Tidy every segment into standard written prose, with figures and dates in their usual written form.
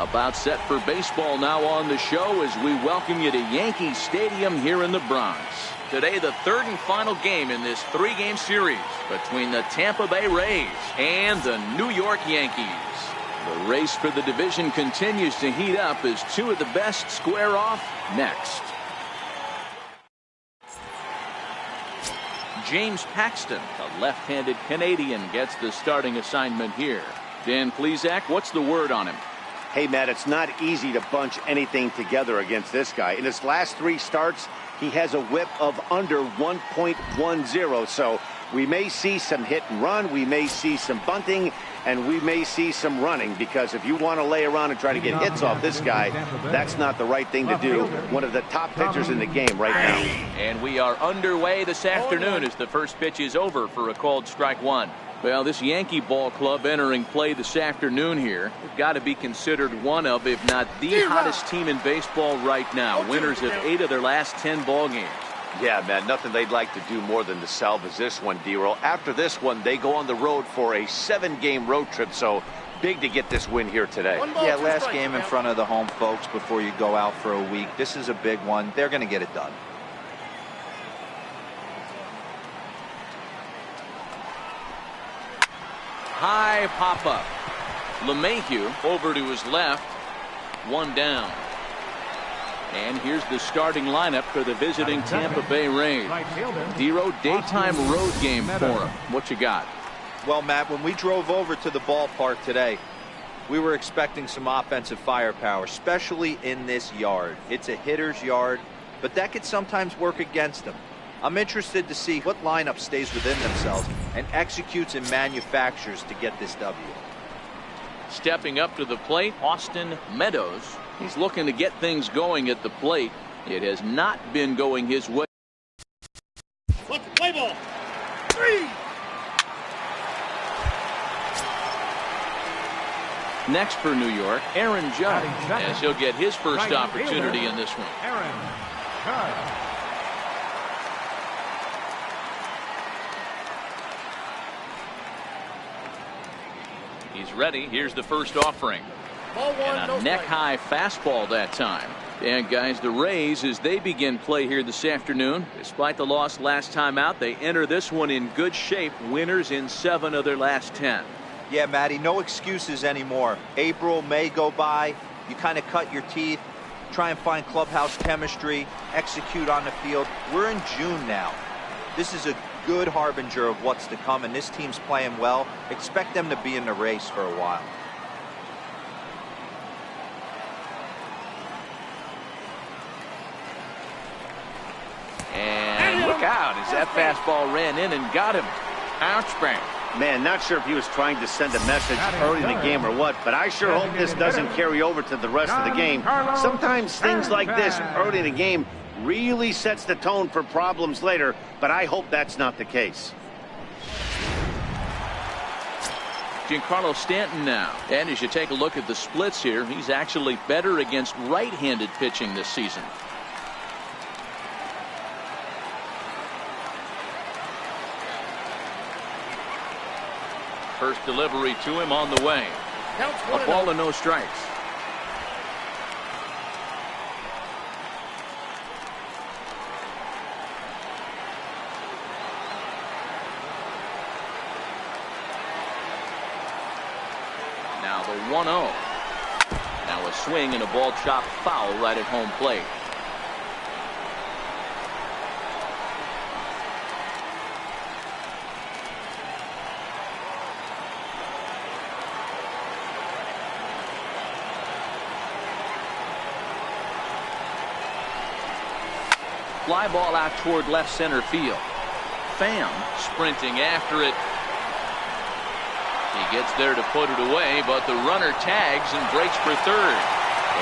About set for baseball now on the show as we welcome you to Yankee Stadium here in the Bronx. Today, the third and final game in this three-game series between the Tampa Bay Rays and the New York Yankees. The race for the division continues to heat up as two of the best square off next. James Paxton, a left-handed Canadian, gets the starting assignment here. Dan Plesac, what's the word on him? Hey, Matt, it's not easy to bunch anything together against this guy. In his last three starts, he has a whip of under 1.10. So we may see some hit and run, we may see some bunting, and we may see some running, because if you want to lay around and try to get hits off this guy, that's not the right thing to do. One of the top pitchers in the game right now. And we are underway this afternoon as the first pitch is over for a called strike one. Well, this Yankee ball club entering play this afternoon here, they've got to be considered one of, if not the hottest team in baseball right now. Winners of 8 of their last 10 ball games. Yeah, man, nothing they'd like to do more than to salvage this one, D-Roll. After this one, they go on the road for a 7-game road trip, so big to get this win here today. Yeah, last game in front of the home folks before you go out for a week. This is a big one. They're going to get it done. High pop-up. LeMahieu over to his left. One down. And here's the starting lineup for the visiting Tampa Bay Rays. Dero, daytime road game for him. What you got? Well, Matt, when we drove over to the ballpark today, we were expecting some offensive firepower, especially in this yard. It's a hitter's yard, but that could sometimes work against them. I'm interested to see what lineup stays within themselves and executes and manufactures to get this W. Stepping up to the plate, Austin Meadows. He's looking to get things going at the plate. It has not been going his way. Let's play ball. 3. Next for New York, Aaron Judge, as he'll get his first opportunity in this one. Aaron Judge. He's ready. Here's the first offering. And a neck-high fastball that time. And guys, the Rays, as they begin play here this afternoon, despite the loss last time out, they enter this one in good shape. Winners in 7 of their last 10. Yeah, Matty, no excuses anymore. April, May go by. You kind of cut your teeth, try and find clubhouse chemistry, execute on the field. We're in June now. This is a good harbinger of what's to come, and this team's playing well. Expect them to be in the race for a while. And look out as that fastball ran in and got him. Ouch, bang. Man, not sure if he was trying to send a message early in the game or what, but I sure hope this doesn't carry over to the rest of the game. Sometimes things like this early in the game really sets the tone for problems later, but I hope that's not the case. Giancarlo Stanton now. And as you take a look at the splits here, he's actually better against right-handed pitching this season. First delivery to him on the way. A ball and no strikes. Now the 1-0. Now a swing and a ball chopped foul right at home plate. Fly ball out toward left center field. Pham sprinting after it. He gets there to put it away, but the runner tags and breaks for third.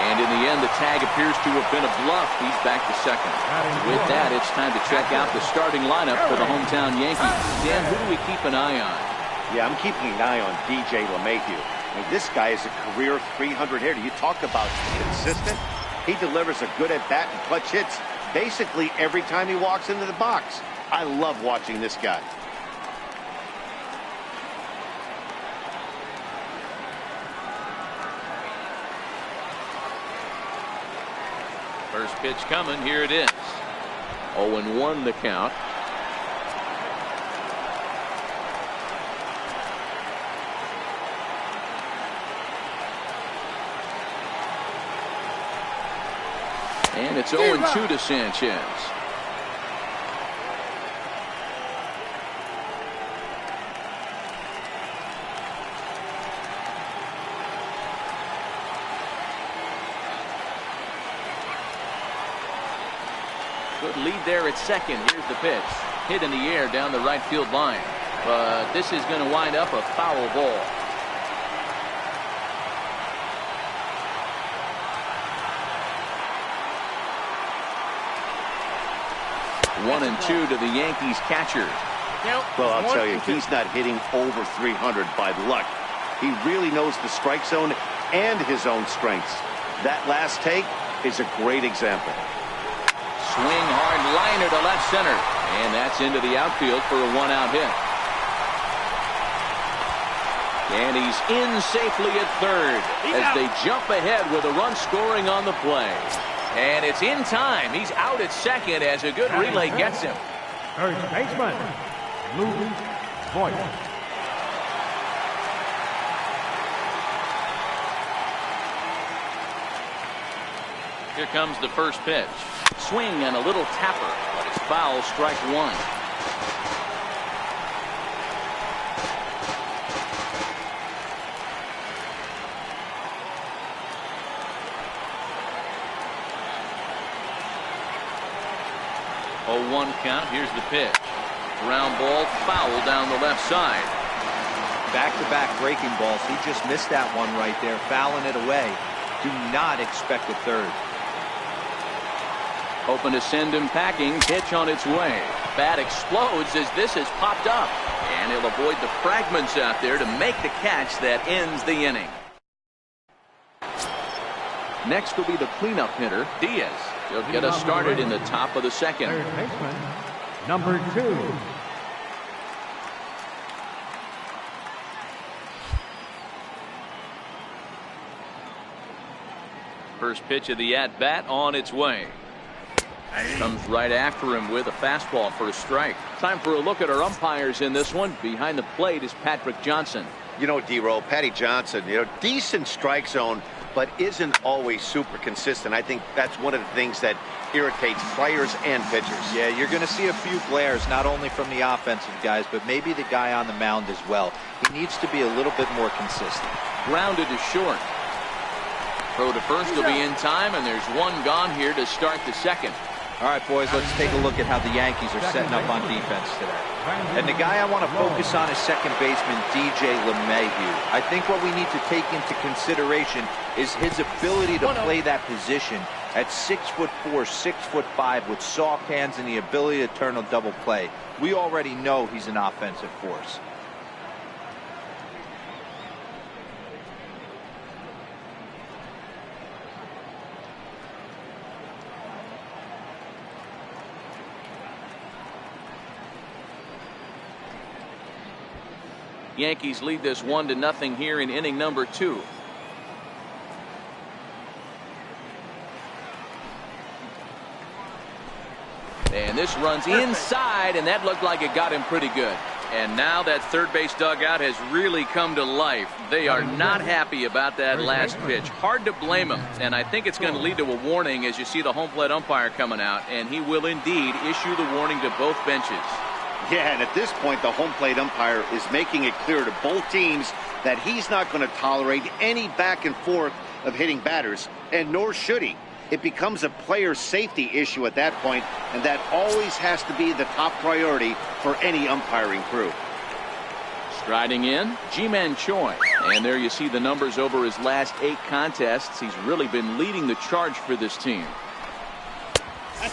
And in the end, the tag appears to have been a bluff. He's back to second. With that, it's time to check out the starting lineup for the hometown Yankees. Dan, who do we keep an eye on? Yeah, I'm keeping an eye on DJ LeMahieu. I mean, this guy is a career 300 hitter. You talk about consistent. He delivers a good at-bat and clutch hits basically every time he walks into the box. I love watching this guy. First pitch coming. Here it is. 0-1 the count. And it's 0-2 to Sanchez. Good lead there at second. Here's the pitch. Hit in the air down the right field line. But this is going to wind up a foul ball. 1-2 to the Yankees catcher. Well, I'll tell you, he's not hitting over 300 by luck. He really knows the strike zone and his own strengths. That last take is a great example. Swing hard liner to left center. And that's into the outfield for a one-out hit. And he's in safely at third as they jump ahead with a run scoring on the play. And it's in time. He's out at second as a good relay gets him. Third baseman, Louis Voit. Here comes the first pitch. Swing and a little tapper, but it's foul, strike one. One count. Here's the pitch. Ground ball, foul down the left side. Back-to-back breaking balls. He just missed that one right there, fouling it away. Do not expect a third. Hoping to send him packing. Pitch on its way. Bat explodes as this has popped up. And he'll avoid the fragments out there to make the catch that ends the inning. Next will be the cleanup hitter, Diaz. He'll get us started in the top of the second. Third baseman, number 2. First pitch of the at-bat on its way. Comes right after him with a fastball for a strike. Time for a look at our umpires in this one. Behind the plate is Patrick Johnson. You know, D-Roll, Patty Johnson, decent strike zone, but isn't always super consistent. I think that's one of the things that irritates players and pitchers. Yeah, you're going to see a few glares, not only from the offensive guys, but maybe the guy on the mound as well. He needs to be a little bit more consistent. Grounded to short. Throw to first will be in time, and there's one gone here to start the second. All right, boys, let's take a look at how the Yankees are setting up on defense today. And the guy I want to focus on is second baseman DJ LeMahieu. I think what we need to take into consideration is his ability to play that position at 6'4", 6'5", with soft hands and the ability to turn a double play. We already know he's an offensive force. Yankees lead this 1-0 here in inning number 2. And this runs inside, and that looked like it got him pretty good. And now that third base dugout has really come to life. They are not happy about that last pitch. Hard to blame them. And I think it's going to lead to a warning as you see the home plate umpire coming out. And he will indeed issue the warning to both benches. Yeah, and at this point, the home plate umpire is making it clear to both teams that he's not going to tolerate any back and forth of hitting batters, and nor should he. It becomes a player safety issue at that point, and that always has to be the top priority for any umpiring crew. Striding in, Ji-Man Choi. And there you see the numbers over his last 8 contests. He's really been leading the charge for this team.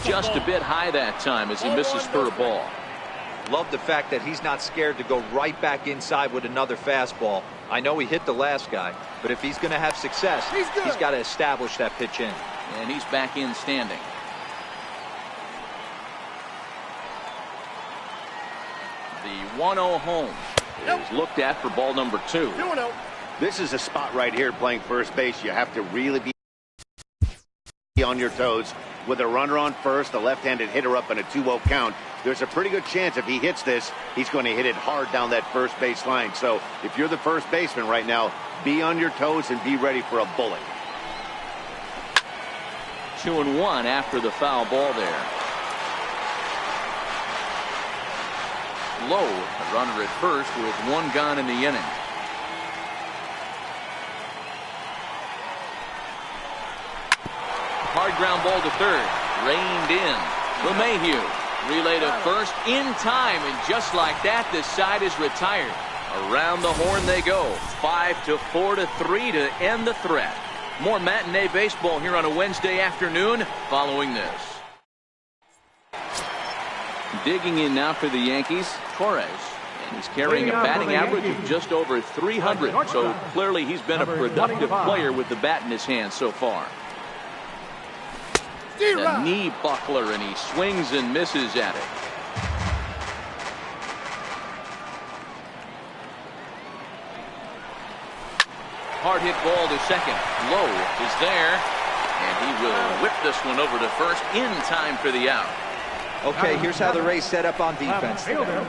Just a bit high that time as he misses for a ball. Love the fact that he's not scared to go right back inside with another fastball. I know he hit the last guy, but if he's going to have success, he's got to establish that pitch in. And he's back in standing. The 1-0 home is looked at for ball number 2. This is a spot right here playing first base. You have to really be on your toes. With a runner on first, a left-handed hitter up in a 2-0 count, there's a pretty good chance if he hits this, he's going to hit it hard down that first base line. So if you're the first baseman right now, be on your toes and be ready for a bullet. 2-1 after the foul ball there. Low, a runner at first with one gone in the inning. Hard ground ball to third. Reined in. LeMahieu. Relay to first in time, and just like that, the side is retired. Around the horn they go. 5-4-3 to end the threat. More matinee baseball here on a Wednesday afternoon following this. Digging in now for the Yankees, Torres. And he's carrying a batting average of just over 300. So clearly he's been a productive player with the bat in his hand so far. The knee buckler, and he swings and misses at it. Hard hit ball to second. Low is there, and he will whip this one over to first in time for the out. Okay, here's how the Rays set up on defense today.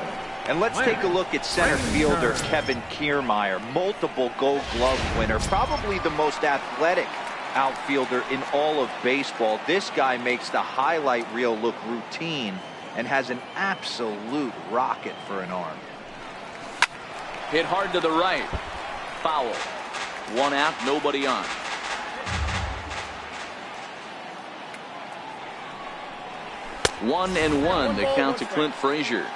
And let's take a look at center fielder Kevin Kiermaier, multiple Gold Glove winner, probably the most athletic outfielder in all of baseball. This guy makes the highlight reel look routine and has an absolute rocket for an arm. Hit hard to the right. Foul. One out, nobody on. One and one, the count to Clint Frazier.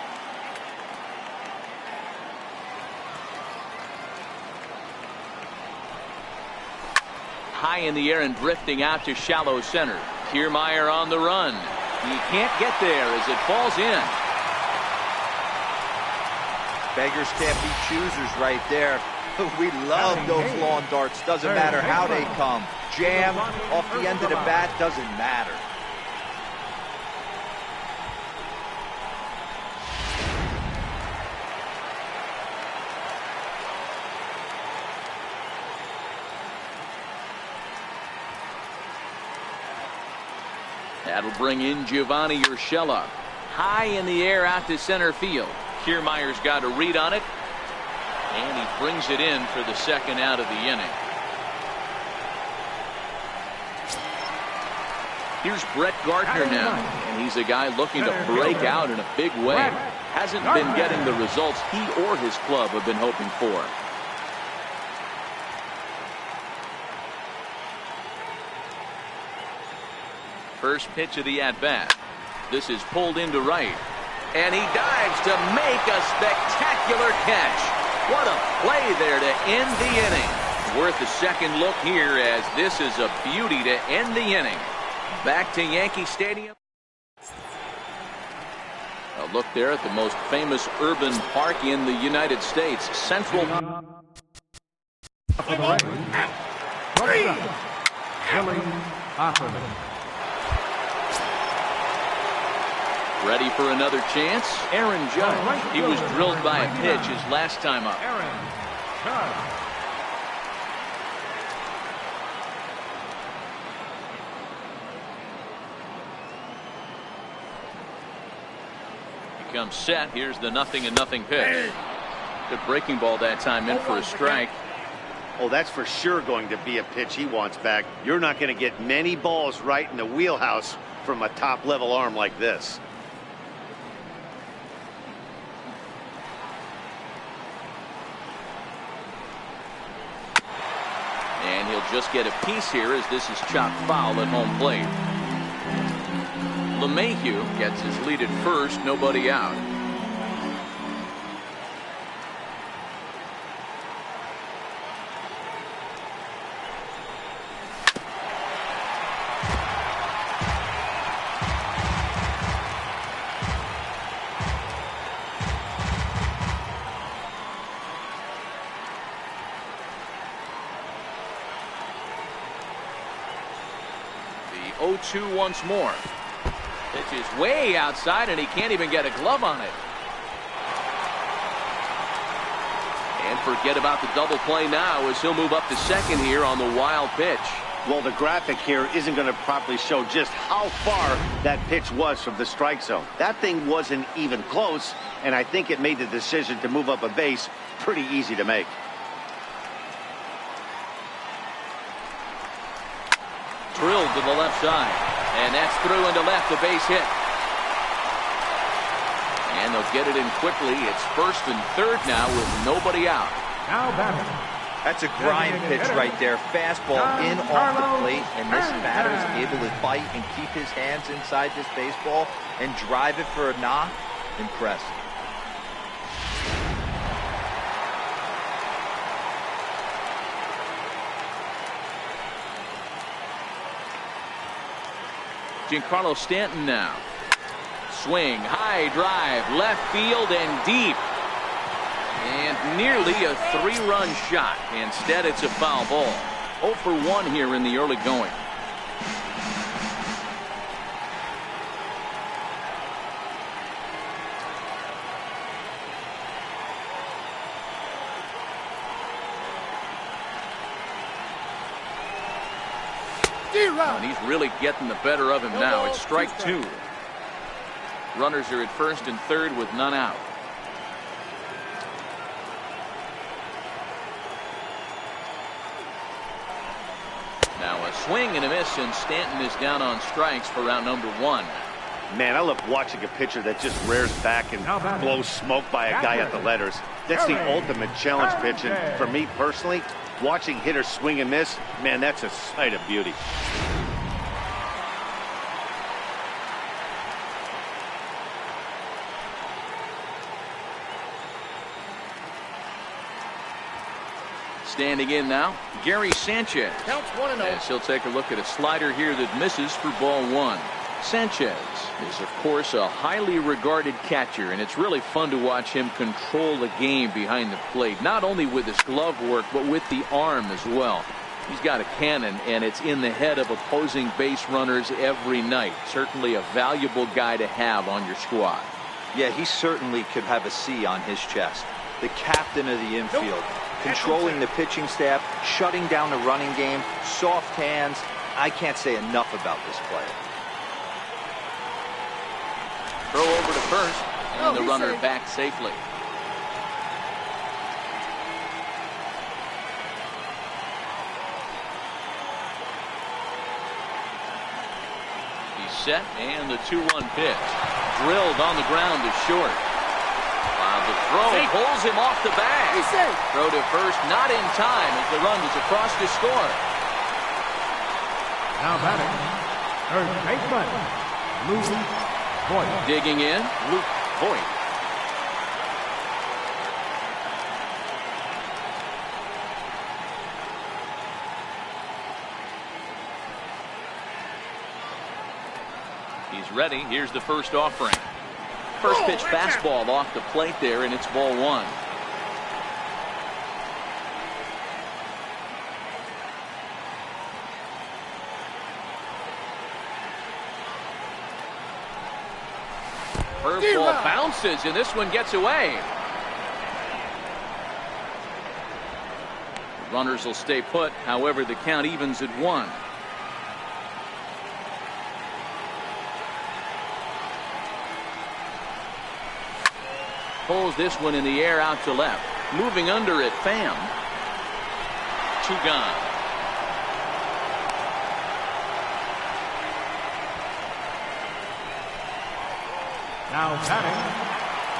High in the air and drifting out to shallow center. Kiermaier on the run. He can't get there as it falls in. Beggars can't be choosers right there. We love those lawn darts. Doesn't matter how they come. Jam off the end of the bat, doesn't matter. That'll bring in Giovanni Urshela. High in the air out to center field. Kiermaier's got a read on it, and he brings it in for the second out of the inning. Here's Brett Gardner now, and he's a guy looking to break out in a big way. Hasn't been getting the results he or his club have been hoping for. First pitch of the at-bat. This is pulled into right, and he dives to make a spectacular catch. What a play there to end the inning. Worth a second look here, as this is a beauty to end the inning. Back to Yankee Stadium. A look there at the most famous urban park in the United States, Central. Ready for another chance? Aaron Judge. He was drilled by a pitch his last time up. He comes set. Here's the 0-0 pitch. Good breaking ball that time, in for a strike. Oh, that's for sure going to be a pitch he wants back. You're not going to get many balls right in the wheelhouse from a top-level arm like this. And he'll just get a piece here, as this is chopped foul at home plate. LeMahieu gets his lead at first, nobody out. The 0-2 once more. Pitch is way outside, and he can't even get a glove on it. And forget about the double play now, as he'll move up to second here on the wild pitch. Well, the graphic here isn't going to properly show just how far that pitch was from the strike zone. That thing wasn't even close, and I think it made the decision to move up a base pretty easy to make. Drilled to the left side, and that's through into left, a base hit. And they'll get it in quickly. It's first and third now with nobody out. Now batting. That's a grind pitch right there. Fastball in off the plate, and this batter is able to bite and keep his hands inside this baseball and drive it for a knock. Impressive. Giancarlo Stanton now. Swing, high drive, left field and deep. And nearly a 3-run shot. Instead, it's a foul ball. 0 for 1 here in the early going. And he's really getting the better of him now. It's strike 2. Runners are at first and third with none out. Now a swing and a miss, and Stanton is down on strikes for round number 1. Man, I love watching a pitcher that just rears back and blows smoke by a guy at the letters. That's the ultimate challenge pitch, and for me personally, watching hitters swing and miss, man, that's a sight of beauty. Standing in now, Gary Sanchez. Counts 1-0. As he'll take a look at a slider here that misses for ball 1. Sanchez is, of course, a highly regarded catcher, and it's really fun to watch him control the game behind the plate, not only with his glove work, but with the arm as well. He's got a cannon, and it's in the head of opposing base runners every night. Certainly a valuable guy to have on your squad. Yeah, he certainly could have a C on his chest. The captain of the infield, controlling the pitching staff, shutting down the running game, soft hands. I can't say enough about this player. Throw over to first, and the runner back safely. He's set, and the 2-1 pitch. Drilled on the ground to short. The throw pulls him off the bag. Throw to first, not in time as the run is across to score. Now batting. Third baseman, Luke Voit. Digging in, Luke Voit. He's ready. Here's the first offering. First pitch fastball off the plate there, and it's ball 1. Curveball bounces, and this one gets away. The runners will stay put. However, the count evens at 1. Pulls this one in the air out to left. Moving under it, Pham. 2 gone. Now batting,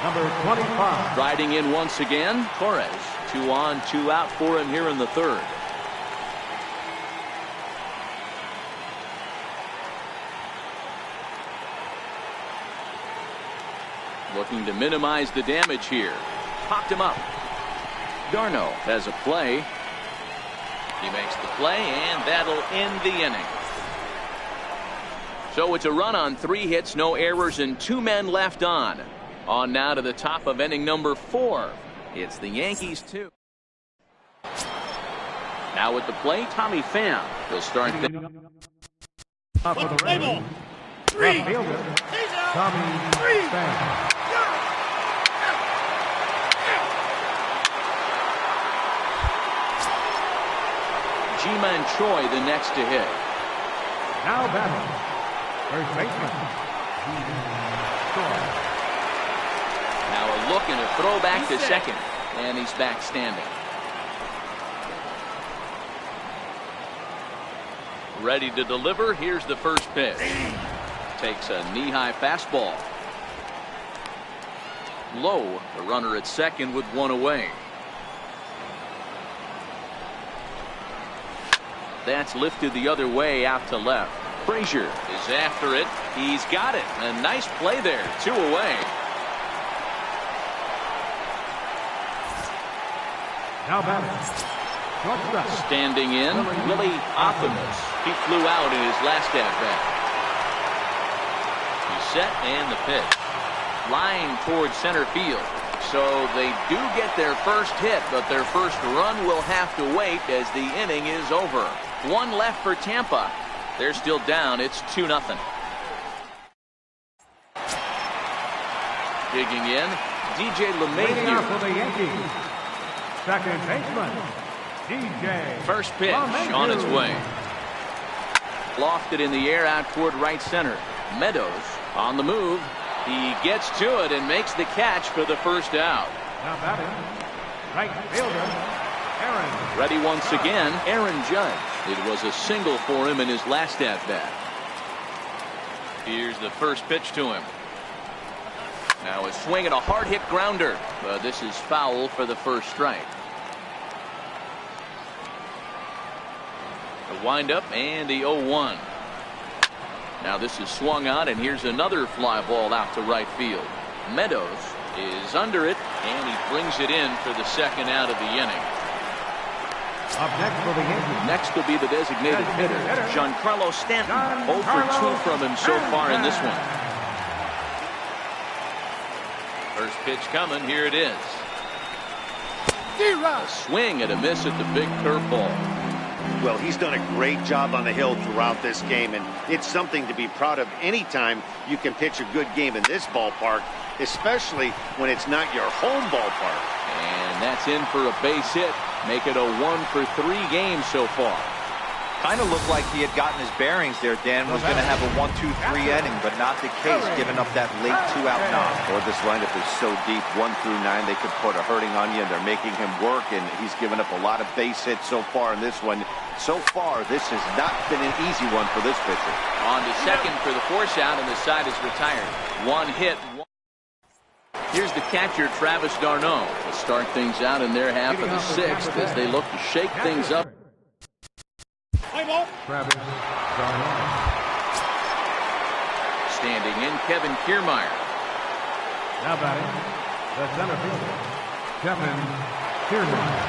number 25. Riding in once again, Torres. 2 on, 2 out for him here in the third. Looking to minimize the damage here. Popped him up. Darno has a play. He makes the play, and that'll end the inning. So it's a run on 3 hits, no errors, and 2 men left on. On now to the top of inning number 4. It's the Yankees 2. Now at the plate, Tommy Pham. He'll start the Top of the ring, left fielder, Tommy Pham. Ji-Man Choi the next to hit. Now batting, first baseman, Ji-Man. Now a look and a throw back to second. And he's back standing. Ready to deliver. Here's the first pitch. Takes a knee-high fastball. Low, the runner at second with one away. That's lifted the other way out to left. Frazier is after it. He's got it. A nice play there. 2 away. Now batting, shortstop. Standing in, Willie Optimus. He flew out in his last at-bat. He's set and the pitch. Line towards center field. So they do get their first hit, but their first run will have to wait as the inning is over. 1 left for Tampa. They're still down. It's 2-0. Digging in, DJ Leading off LeMahieu. for the Yankees, second baseman, DJ. First pitch on its way. Lofted in the air out toward right center. Meadows on the move. He gets to it and makes the catch for the first out. Now batting, right fielder, Aaron. Ready once again, Aaron Judge. It was a single for him in his last at-bat. Here's the first pitch to him. Now a swing and a hard hit grounder. But this is foul for the first strike. The windup and the 0-1. Now this is swung on, and here's another fly ball out to right field. Meadows is under it, and he brings it in for the second out of the inning. Up next for the Yankees. Next will be the designated hitter, Giancarlo Stanton. 0 for 2 from him so far in this one. First pitch coming. Here it is. A swing and a miss at the big curveball. Well, he's done a great job on the hill throughout this game, and it's something to be proud of anytime you can pitch a good game in this ballpark, especially when it's not your home ballpark. And that's in for a base hit. Make it a 1 for 3 game so far. Kind of looked like he had gotten his bearings there. Dan was going to have a 1-2-3 inning, but not the case, giving up that late 2-out knock. Or this lineup is so deep, 1 through 9, they could put a hurting on you, and they're making him work, and he's given up a lot of base hits so far in this one. So far, this has not been an easy one for this pitcher. On to second for the force out, and the side is retired. 1 hit. Here's the catcher, Travis d'Arnaud, to start things out in their half of the 6th as they look to shake things up. Travis d'Arnaud. Standing in, Kevin Kiermaier. Now batting, the center fielder, Kevin Kiermaier.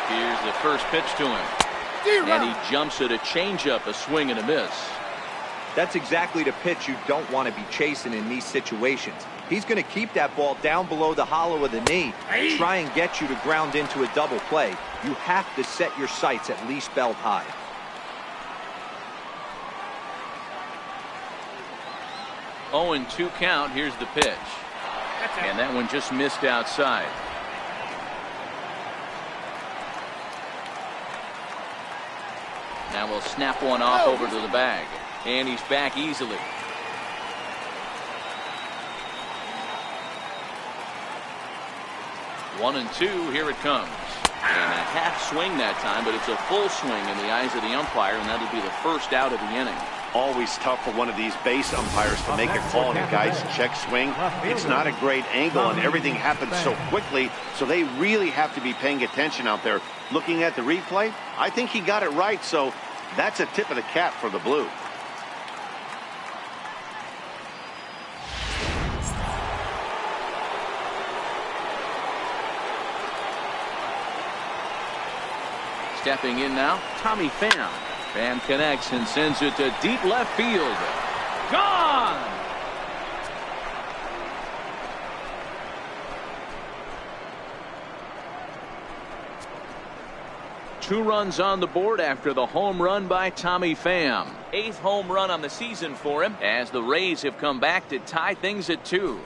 Here's the first pitch to him. And he jumps at a changeup, a swing and a miss. That's exactly the pitch you don't want to be chasing in these situations. He's going to keep that ball down below the hollow of the knee, try and get you to ground into a double play. You have to set your sights at least belt high. Oh, and 2 count. Here's the pitch. And that one just missed outside. Now we'll snap one off over to the bag. And he's back easily. One and 2, here it comes. And a half swing that time, but it's a full swing in the eyes of the umpire, and that'll be the first out of the inning. Always tough for one of these base umpires to make a call on a guy's check swing. It's not a great angle, and everything happens so quickly, so they really have to be paying attention out there. Looking at the replay, I think he got it right, so that's a tip of the cap for the Blue. Stepping in now, Tommy Pham. Pham connects and sends it to deep left field. Gone! Two runs on the board after the home run by Tommy Pham. 8th home run on the season for him as the Rays have come back to tie things at 2.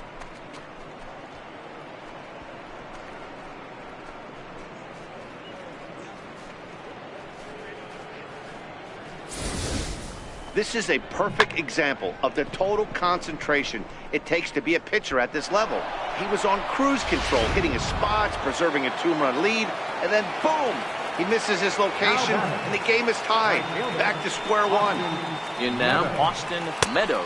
This is a perfect example of the total concentration it takes to be a pitcher at this level. He was on cruise control, hitting his spots, preserving a 2-run lead, and then boom! He misses his location, and the game is tied. Back to square one. In now, Austin Meadows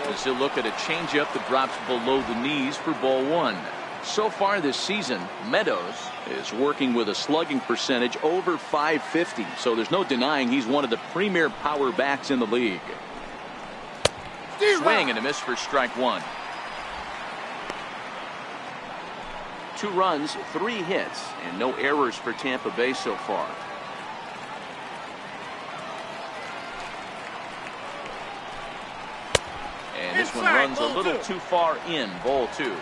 as he'll look at a changeup that drops below the knees for ball one. So far this season, Meadows is working with a slugging percentage over .550, so there's no denying he's one of the premier power bats in the league. Swing and a miss for strike one. 2 runs, 3 hits, and no errors for Tampa Bay so far. And this one runs a little too far in, ball 2.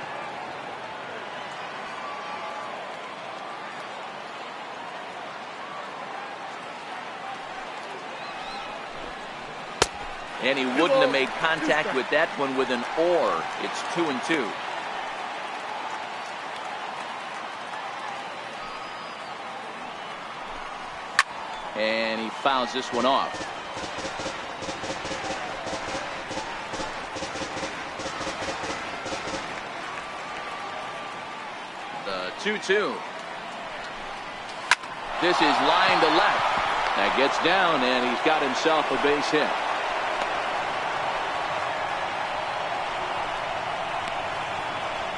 And he wouldn't have made contact with that one with an or. It's 2-2. And he fouls this one off. The 2-2. This is line to left. That gets down, and he's got himself a base hit.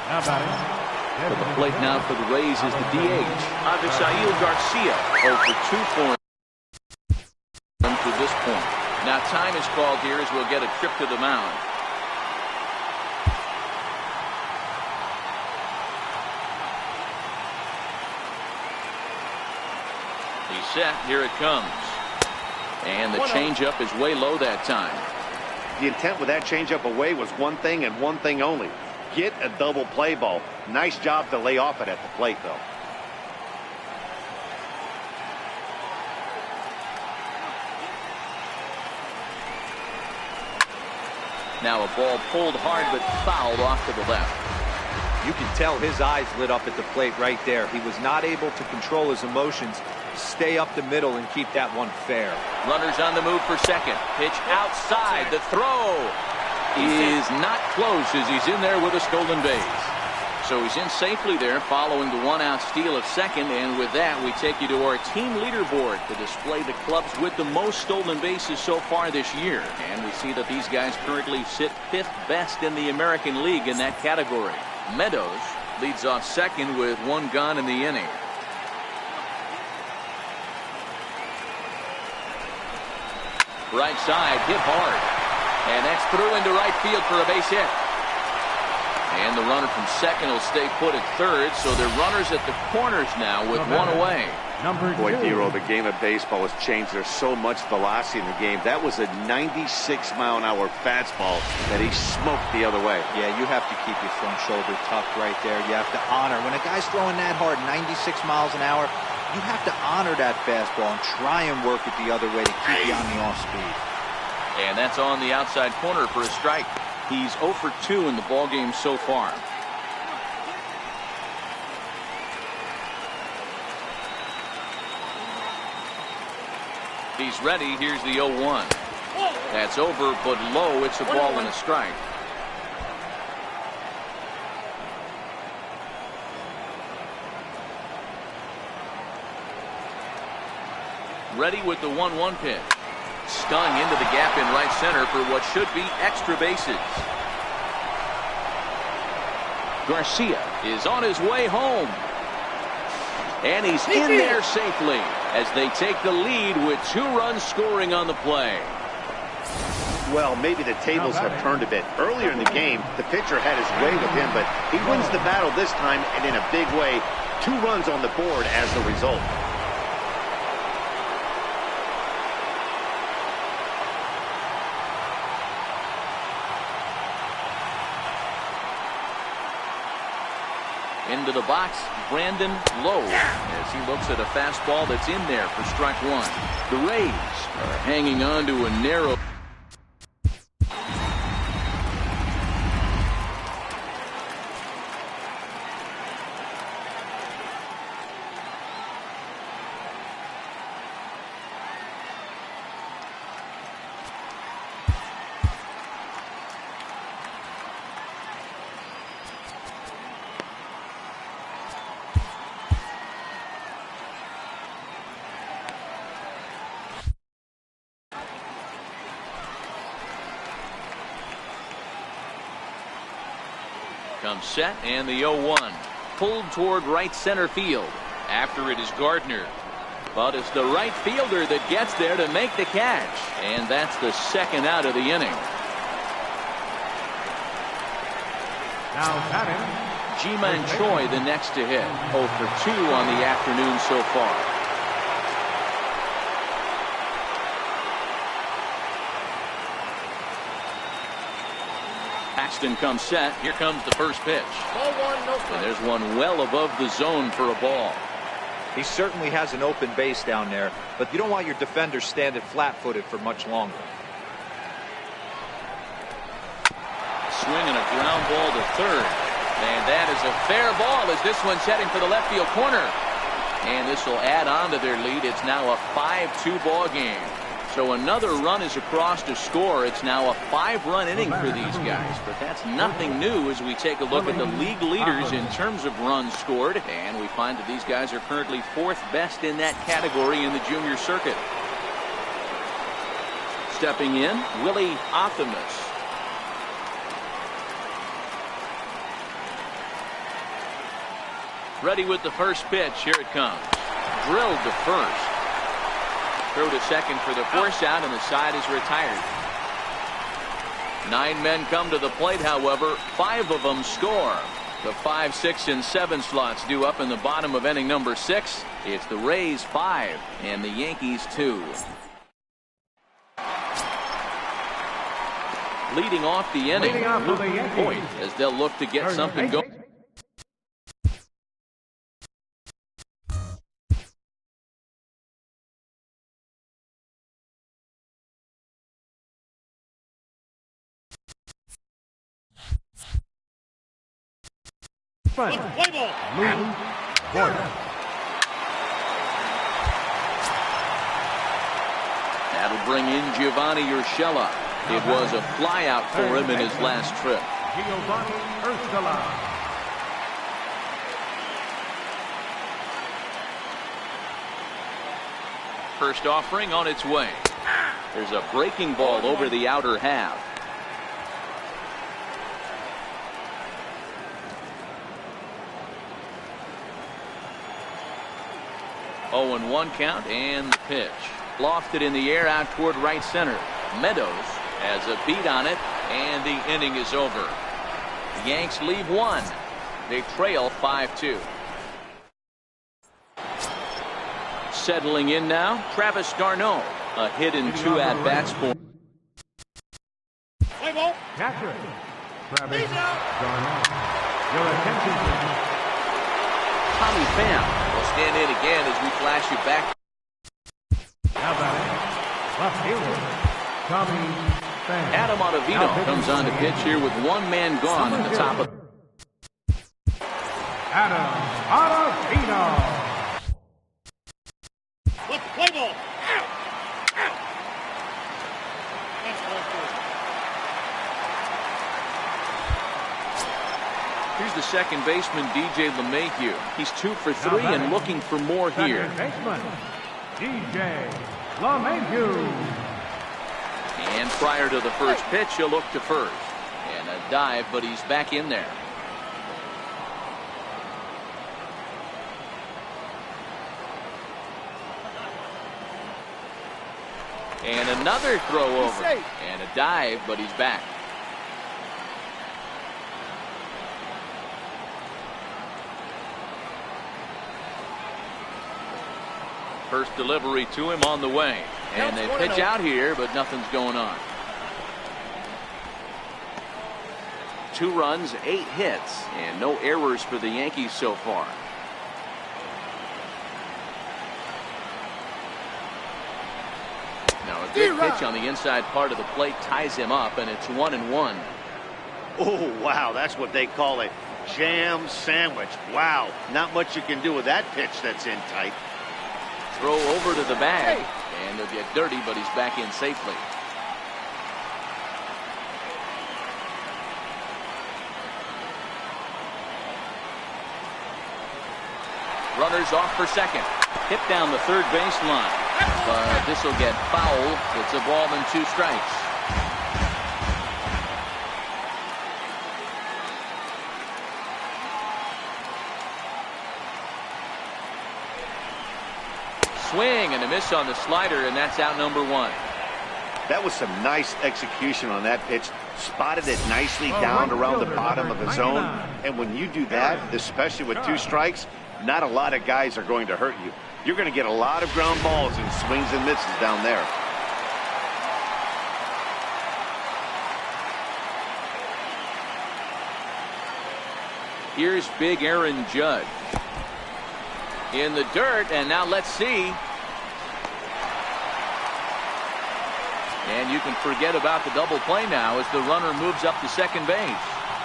How about it? To the plate now for the Rays is the DH, Avisail Garcia, 0 for 2 for him to this point. Now time is called here as we'll get a trip to the mound. He's set. Here it comes. And the changeup is way low that time. The intent with that changeup away was one thing and one thing only. Get a double play ball. Nice job to lay off it at the plate, though. Now a ball pulled hard but fouled off to the left. You can tell his eyes lit up at the plate right there. He was not able to control his emotions. Stay up the middle and keep that one fair. Runners on the move for second. Pitch outside. The throw is not close as he's in there with a stolen base. So he's in safely there following the 1-out steal of second. And with that, we take you to our team leaderboard to display the clubs with the most stolen bases so far this year. And we see that these guys currently sit 5th best in the American League in that category. Meadows leads off second with 1 gone in the inning. Right side, hit hard. And that's through into right field for a base hit. And the runner from second will stay put at third, so they're runners at the corners now with 1 away. Boy, Dero, the game of baseball has changed. There's so much velocity in the game. That was a 96-mile-an-hour fastball that he smoked the other way. Yeah, you have to keep your front shoulder tucked right there. You have to honor. When a guy's throwing that hard, 96 miles an hour, you have to honor that fastball and try and work it the other way to keep you on the off speed. And that's on the outside corner for a strike. He's 0 for 2 in the ballgame so far. He's ready. Here's the 0-1. That's over, but low. It's a ball and a strike. Ready with the 1-1 pitch. Stung into the gap in right center for what should be extra bases. Garcia is on his way home. And he's in there safely as they take the lead with 2 runs scoring on the play. Well, maybe the tables have turned a bit. Earlier in the game, the pitcher had his way with him, but he wins the battle this time, and in a big way. 2 runs on the board as the result. Into the box, Brandon Lowe, as he looks at a fastball that's in there for strike 1. The Rays are hanging on to a narrow. Comes set, and the 0-1. Pulled toward right center field. After it is Gardner. But it's the right fielder that gets there to make the catch. And that's the second out of the inning. Now batting, Ji-Man Choi the next to hit. 0 for 2 on the afternoon so far. Paxton comes set. Here comes the first pitch. Ball one, no strike. And there's one well above the zone for a ball. He certainly has an open base down there, but you don't want your defender standing flat-footed for much longer. Swing and a ground ball to third. And that is a fair ball as this one's heading for the left field corner. And this will add on to their lead. It's now a 5-2 ball game. So another run is across to score. It's now a 5-run inning for these guys. But that's nothing new as we take a look at the league leaders in terms of runs scored. And we find that these guys are currently 4th best in that category in the junior circuit. Stepping in, Willie Optimus. Ready with the first pitch. Here it comes. Drilled to first. Throw to second for the force out, and the side is retired. 9 men come to the plate, however. 5 of them score. The 5, 6, and 7 slots due up in the bottom of inning number 6. It's the Rays 5 and the Yankees 2. Leading off the inning, Luke Point, as they'll look to get something going. Play ball. That'll bring in Giovanni Urshela. It was a flyout for him in his last trip. Giovanni Urshela. First offering on its way. There's a breaking ball over the outer half. Oh, and 1 count, and the pitch. Lofted in the air out toward right center. Meadows has a beat on it, and the inning is over. The Yanks leave 1. They trail 5-2. Settling in now, Travis d'Arnaud. A hit in 2 at-bats for. Play ball. Catcher, Travis He's out. d'Arnaud. Your attention, please. Tommy Pham will stand in again as we flash you back. Now batting, left fielder, Tommy Pham. Adam Ottavino comes on to pitch here with 1 man gone in the top of. Adam Ottavino. Let's play ball. Out. Out. That's left field. Here's the second baseman, DJ LeMahieu. He's 2 for 3 and looking for more here. Second baseman, DJ LeMahieu. And prior to the first pitch, he'll look to first. And a dive, but he's back in there. And another throw over. And a dive, but he's back. First delivery to him on the way. And they pitch out here, but nothing's going on. 2 runs, 8 hits, and no errors for the Yankees so far. Now a good pitch on the inside part of the plate ties him up, and it's 1-1. Oh, wow, that's what they call a jam sandwich. Wow, not much you can do with that pitch that's in tight. Throw over to the bag, and they'll get dirty, but he's back in safely. Runners off for second. Hit down the third baseline. But this will get foul. It's a ball and 2 strikes. Swing and a miss on the slider, and that's out number one. That was some nice execution on that pitch. Spotted it nicely down around the bottom of the zone. And when you do that, especially with 2 strikes, not a lot of guys are going to hurt you. You're going to get a lot of ground balls and swings and misses down there. Here's big Aaron Judge. In the dirt, and now let's see. And you can forget about the double play now as the runner moves up to second base.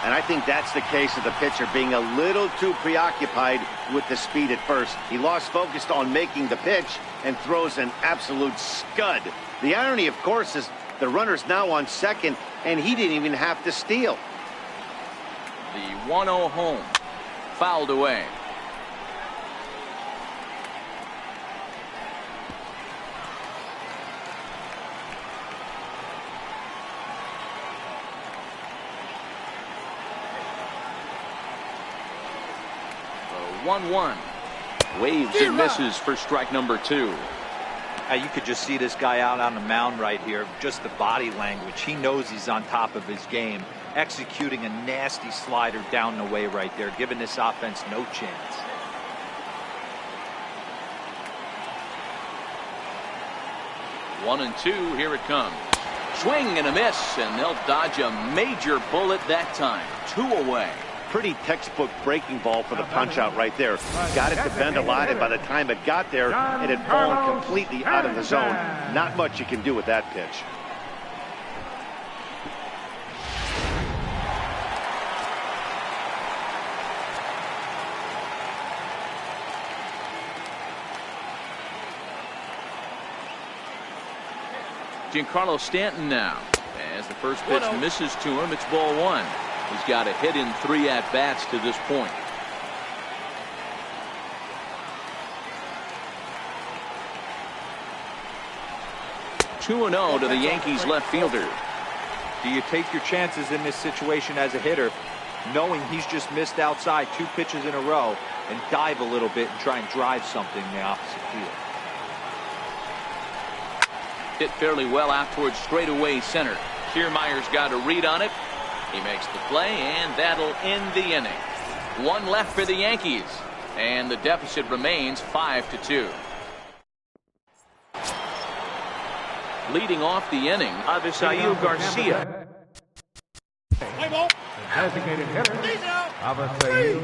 And I think that's the case of the pitcher being a little too preoccupied with the speed at first. He lost focus on making the pitch and throws an absolute scud. The irony, of course, is the runner's now on second, and he didn't even have to steal. The 1-0 home. Fouled away. The 1-1. Waves and misses for strike number 2. You could just see this guy out on the mound right here. Just the body language. He knows he's on top of his game. Executing a nasty slider down the way right there, giving this offense no chance. One and two, here it comes. Swing and a miss, and they'll dodge a major bullet that time. 2 away. Pretty textbook breaking ball for the punch out right there. Got it to bend a lot, and by the time it got there, it had fallen completely out of the zone. Not much you can do with that pitch. Giancarlo Stanton now. As the first pitch misses to him, it's ball 1. He's got a hit in 3 at-bats to this point. Two and 0 to the Yankees left fielder. Do you take your chances in this situation as a hitter, knowing he's just missed outside 2 pitches in a row, and dive a little bit and try and drive something in the opposite field? Hit fairly well out towards straightaway center. Kiermaier's got a read on it. He makes the play, and that'll end the inning. 1 left for the Yankees, and the deficit remains 5-2. Leading off the inning, Avisail Garcia. Play ball. Designated hitter, Avisail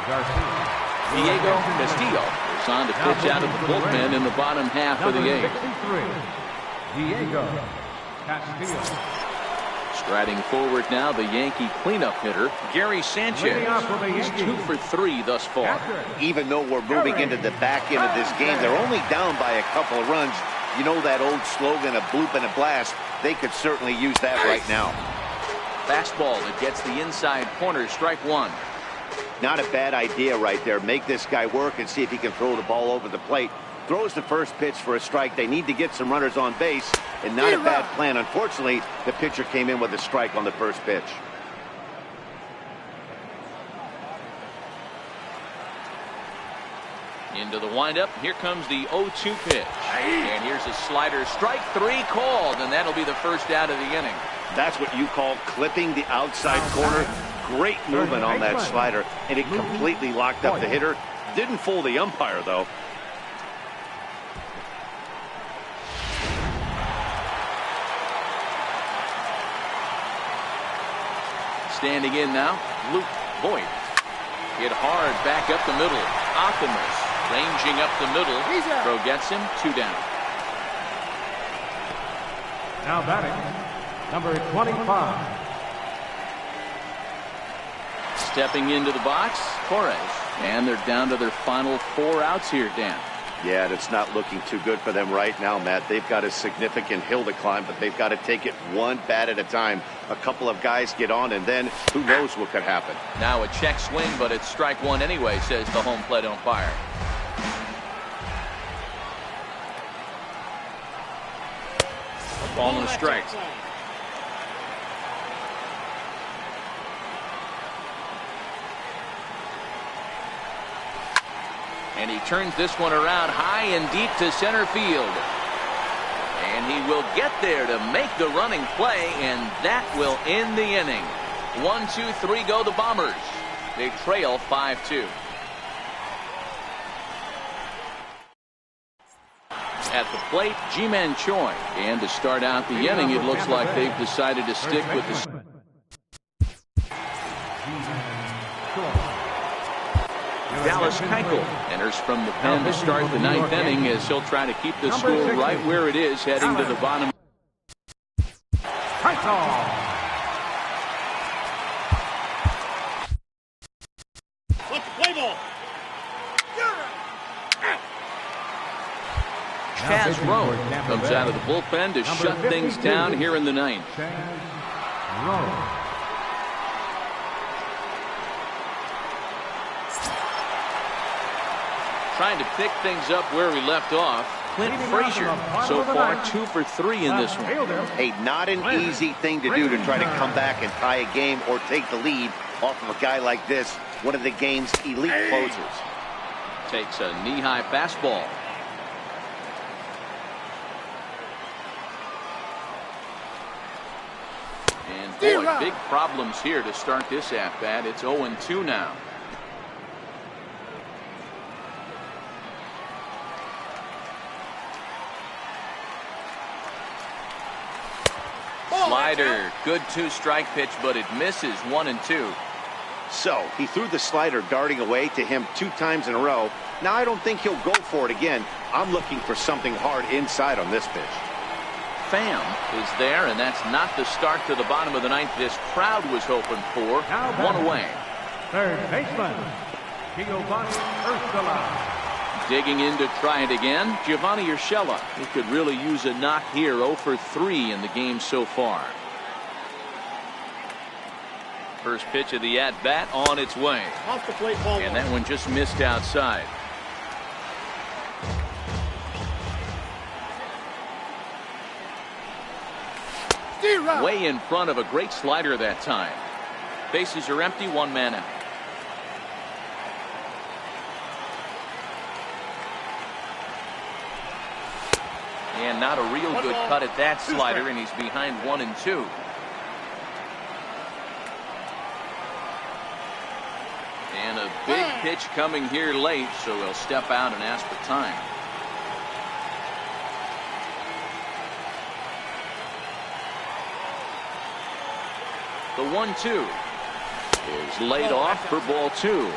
Garcia. Diego Castillo is on to pitch out of the bullpen in the bottom half of the 8th. 63, Diego Castillo. Striding forward now, the Yankee cleanup hitter, Gary Sanchez. He's 2 for 3 thus far. Even though we're moving into the back end of this game, they're only down by a couple of runs. You know that old slogan, a bloop and a blast. They could certainly use that right now. Fastball that gets the inside corner, strike 1. Not a bad idea right there. Make this guy work and see if he can throw the ball over the plate. Throws the first pitch for a strike. They need to get some runners on base, and not a bad plan. Unfortunately, the pitcher came in with a strike on the first pitch. Into the windup. Here comes the 0-2 pitch. And here's a slider. Strike 3 called, and that'll be the first out of the inning. That's what you call clipping the outside corner. Great movement on that slider, and it completely locked up the hitter. Didn't fool the umpire, though. Standing in now, Luke Voigt. Hit hard back up the middle. Optimus ranging up the middle. Throw gets him, 2 down. Now batting, number 25. Stepping into the box, Torres. And they're down to their final 4 outs here, Dan. Yeah, it's not looking too good for them right now, Matt. They've got a significant hill to climb, but they've got to take it 1 bat at a time. A couple of guys get on, and then who knows what could happen. Now a check swing, but it's strike 1 anyway, says the home plate umpire. A ball and a strike. And he turns this one around high and deep to center field. And he will get there to make the running play, and that will end the inning. 1, 2, 3 go the Bombers. They trail 5-2. At the plate, Ji-Man Choi. And to start out the inning, it looks like they've decided to stick with the... Dallas Keuchel enters from the pen to start the ninth inning as he'll try to keep the score right where it is heading to the bottom. Play ball. Chaz Rowe comes out of the bullpen to shut things down here in the ninth. Trying to pick things up where we left off. Clint Frazier so far 2 for 3 in this one. Hey, not an easy thing to do to try to come back and tie a game or take the lead off of a guy like this, one of the game's elite closers. Takes a knee-high fastball. And boy, big problems here to start this at-bat. It's 0-2 now. Slider, good 2-strike pitch, but it misses 1-2. So he threw the slider darting away to him 2 times in a row. Now I don't think he'll go for it again. I'm looking for something hard inside on this pitch. Pham is there, and that's not the start to the bottom of the ninth this crowd was hoping for. 1 away. Third baseman, Giovanni Urshela. Digging in to try it again, Giovanni Urshela. He could really use a knock here. 0 for 3 in the game so far. First pitch of the at-bat on its way. Off the plate, ball. And that one just missed outside. Way in front of a great slider that time. Bases are empty, 1 man out. And not a real good cut at that slider, and he's behind 1-2. And a big pitch coming here late, so he'll step out and ask for time. The 1-2 is laid off for ball 2.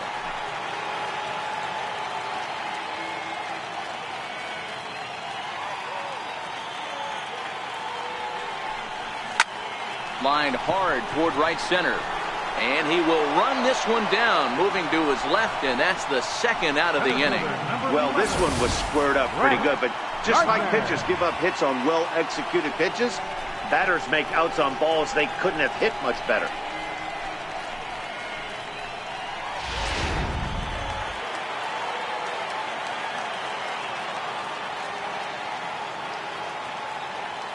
Lined hard toward right center. And he will run this one down, moving to his left, and that's the second out of the inning. Well, this one was squared up pretty good, but just like pitchers give up hits on well-executed pitches, batters make outs on balls they couldn't have hit much better.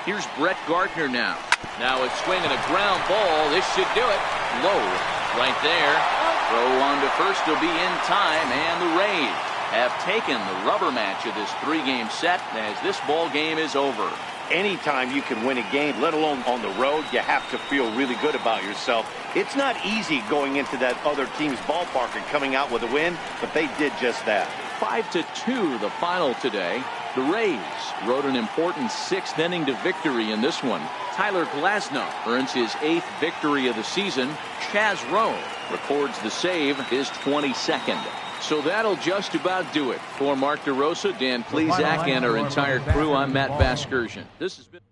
Here's Brett Gardner now. Now a swing and a ground ball. This should do it. Low right there. Throw on to first will be in time, and the Rays have taken the rubber match of this 3-game set as this ball game is over. Anytime you can win a game, let alone on the road, you have to feel really good about yourself. It's not easy going into that other team's ballpark and coming out with a win, but they did just that. 5-2 the final today. The Rays rode an important 6th inning to victory in this one. Tyler Glasnow earns his 8th victory of the season. Chaz Rowe records the save, his 22nd. So that'll just about do it. For Mark DeRosa, Dan Plesac, and our entire crew, I'm Matt Vasgersian. This has been